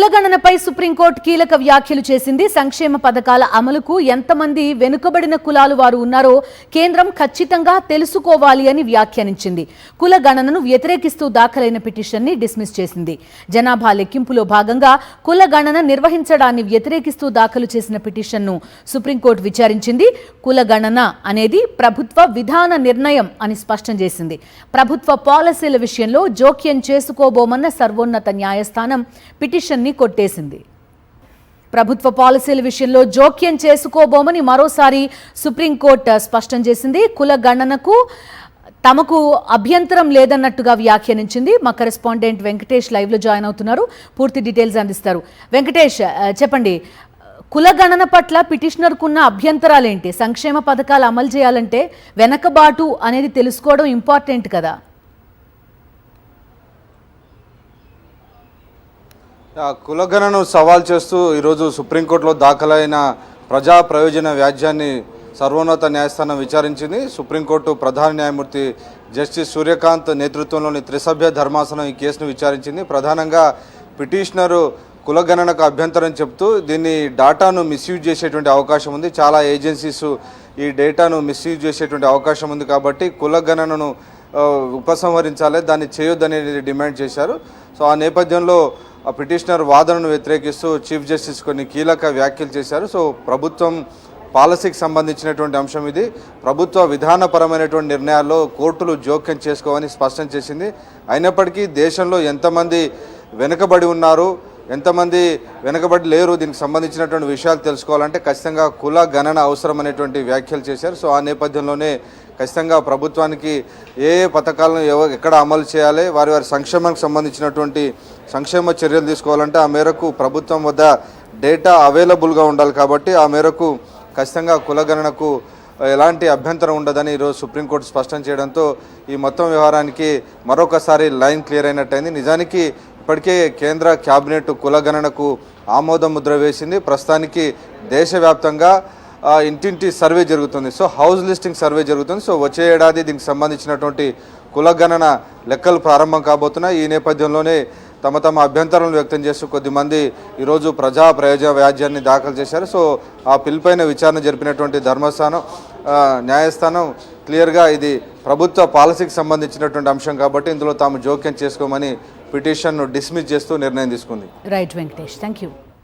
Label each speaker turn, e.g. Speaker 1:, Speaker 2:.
Speaker 1: కులగణనపై supreme court కీలక వ్యాఖ్యలు చేసింది. సంక్షేమ పథకాల అమలుకు ఎంతమంది వెనుకబడిన కులాలు వారు ఉన్నారో కేంద్రం ఖచ్చితంగా తెలుసుకోవాలి అని వ్యాఖ్యానించింది. కులగణనను వ్యతిరేకిస్తూ దాఖలైన పిటిషన్ ని డిస్మిస్ చేసింది. జనాభా లెక్కింపులో భాగంగా కులగణన నిర్వహించడాన్ని వ్యతిరేకిస్తూ దాఖలు చేసిన పిటిషన్ ను సుప్రీంకోర్టు విచారించింది. కులగణన అనేది ప్రభుత్వ విధాన నిర్ణయం అని స్పష్టం చేసింది. ప్రభుత్వ పాలసీల విషయంలో జోక్యం చేసుకోబోమన్న సర్వోన్నత న్యాయస్థానం పిటిషన్ ని కొట్టేసింది. ప్రభుత్వ పాలసీల విషయంలో జోక్యం చేసుకోబోమని మరోసారి సుప్రీంకోర్టు స్పష్టం చేసింది. కులగణనకు తమకు అభ్యంతరం లేదన్నట్టుగా వ్యాఖ్యానించింది. మా కరెస్పాండెంట్ వెంకటేష్ లైవ్ లో జాయిన్ అవుతున్నారు, పూర్తి డీటెయిల్స్ అందిస్తారు. వెంకటేష్, చెప్పండి, కులగణన పట్ల పిటిషనర్కున్న అభ్యంతరాలేంటి? సంక్షేమ పథకాలు అమలు చేయాలంటే వెనకబాటు అనేది తెలుసుకోవడం ఇంపార్టెంట్ కదా.
Speaker 2: కులగణను సవాల్ చేస్తూ ఈరోజు సుప్రీంకోర్టులో దాఖలైన ప్రజా ప్రయోజన వ్యాజ్యాన్ని సర్వోన్నత న్యాయస్థానం విచారించింది. సుప్రీంకోర్టు ప్రధాన న్యాయమూర్తి జస్టిస్ సూర్యకాంత్ నేతృత్వంలోని త్రిసభ్య ధర్మాసనం ఈ కేసును విచారించింది. ప్రధానంగా పిటిషనరు కులగణనకు అభ్యంతరం చెప్తూ దీన్ని డేటాను మిస్యూజ్ చేసేటువంటి అవకాశం ఉంది, చాలా ఏజెన్సీస్ ఈ డేటాను మిస్యూజ్ చేసేటువంటి అవకాశం ఉంది, కాబట్టి కులగణనను ఉపసంహరించాలి, దాన్ని చేయొద్దనేది డిమాండ్ చేశారు. సో ఆ నేపథ్యంలో ఆ పిటిషనర్ వాదనను వ్యతిరేకిస్తూ చీఫ్ జస్టిస్ కొన్ని కీలక వ్యాఖ్యలు చేశారు. సో ప్రభుత్వం పాలసీకి సంబంధించినటువంటి అంశం ఇది. ప్రభుత్వ విధానపరమైనటువంటి నిర్ణయాల్లో కోర్టులు జోక్యం చేసుకోవని స్పష్టం చేసింది. అయినప్పటికీ దేశంలో ఎంతమంది వెనుకబడి ఉన్నారు, ఎంతమంది వెనుకబడి లేరు, దీనికి సంబంధించినటువంటి విషయాలు తెలుసుకోవాలంటే ఖచ్చితంగా కుల గణన అవసరం అనేటువంటి వ్యాఖ్యలు చేశారు. సో ఆ నేపథ్యంలోనే ఖచ్చితంగా ప్రభుత్వానికి ఏ పథకాలను ఎక్కడ అమలు చేయాలి, వారి సంక్షేమానికి సంబంధించినటువంటి సంక్షేమ చర్యలు తీసుకోవాలంటే ఆ మేరకు ప్రభుత్వం వద్ద డేటా అవైలబుల్గా ఉండాలి. కాబట్టి ఆ మేరకు ఖచ్చితంగా కులగణనకు ఎలాంటి అభ్యంతరం ఉండదని ఈరోజు సుప్రీంకోర్టు స్పష్టం చేయడంతో ఈ మొత్తం వ్యవహారానికి మరొకసారి లైన్ క్లియర్ అయినట్టయింది. నిజానికి ఇప్పటికే కేంద్ర క్యాబినెట్ కులగణనకు ఆమోద ముద్ర వేసింది. ప్రస్తుతానికి దేశవ్యాప్తంగా ఇంటింటి సర్వే జరుగుతుంది. సో హౌస్ లిస్టింగ్ సర్వే జరుగుతుంది. సో వచ్చే ఏడాది దీనికి సంబంధించినటువంటి కులగణన లెక్కలు ప్రారంభం కాబోతున్నాయి. ఈ నేపథ్యంలోనే తమ అభ్యంతరాలను వ్యక్తం చేస్తూ కొద్దిమంది ఈరోజు ప్రజా ప్రయోజన వ్యాజ్యాన్ని దాఖలు చేశారు. సో ఆ పిల్పైన విచారణ జరిపినటువంటి న్యాయస్థానం క్లియర్గా ఇది ప్రభుత్వ పాలసీకి సంబంధించినటువంటి అంశం కాబట్టి ఇందులో తాము జోక్యం చేసుకోమని పిటిషన్ను డిస్మిస్ చేస్తూ నిర్ణయం తీసుకుంది.
Speaker 1: Right Venkatesh, thank you.